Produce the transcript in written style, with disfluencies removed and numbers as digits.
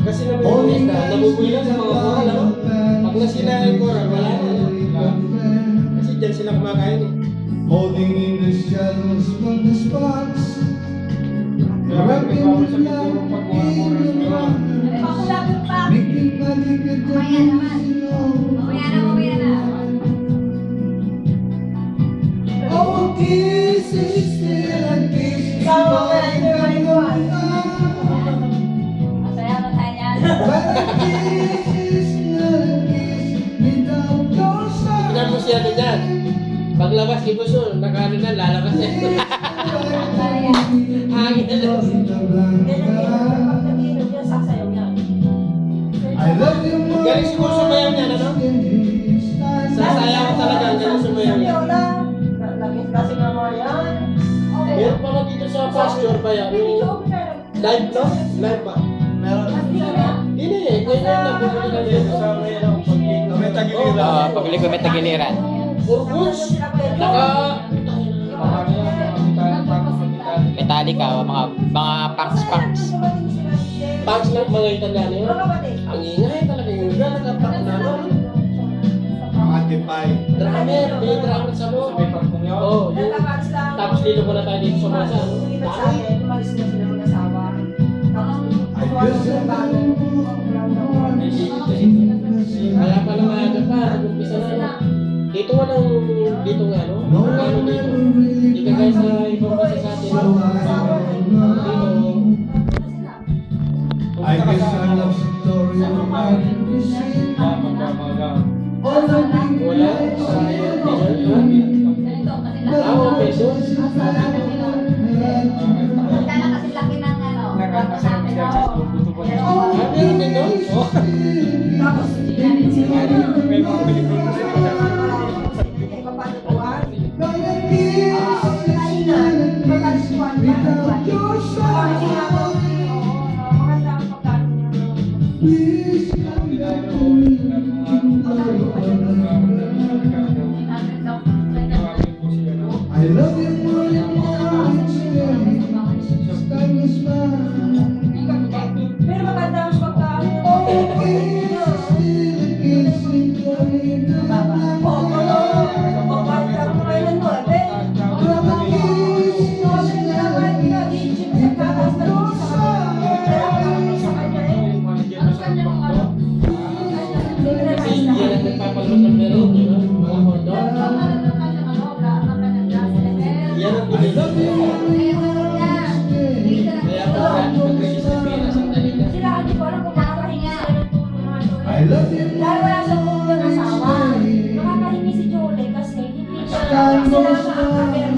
Kasi naman na nabubuhay lang sa mga koral, ano? Pag nasira yung koral, wala na, ano? Kasi dyan sila kumakain eh. Holding in the shadows from the sparks. Making magic at the oh, kiss is still a kiss. But a kiss is not a kiss without your side. Tignan mo siya na dyan. Paglabas, di ba so, nakaano na, lalabas niya. Hangin na lang. I love you more. Galing siguro sumayaw niya, ano? Sasayaw ko talaga, galing sumayaw niya. Meron pa ba dito sa pasture ba yan? Live, no? Live ba? Meron. Hindi eh, kaya lang bumili na dito sa may Pabili ko may tagiliran. Burgos. Naka... Metallica, mga punks. Punch lang mga Italiano yun. Ang ingay talaga yung iba, nagkapak na ano. Matipay. Drummer, may drummer sa mo. Oo, yung... Tapos dito muna tayo dito sa masa. Kaya pala maaga pa, nag-umpisa na. Dito nga ng... Dito nga, no? Ano dito? Hindi ka guys sa ibang basa sa atin. Dito. I guess I love story of my receipt. All the people Wala. Ah, pesos. Ah, meron din doon? Oh. without your side. Please come back to me. I love you more than my experience. Just time is mine. Pero maganda ang pagkain. Oh, kiss is still a kiss in the Kasi yan ang nagpapalabas ng meron, di ba? Mga hondo. Yan ang pinilog. Kaya pag nag-release ng pera, sandali na. I love you Lalo more wala siyang tulong ng asawa. Nakakahingi si Jolie kasi hindi siya nakakapera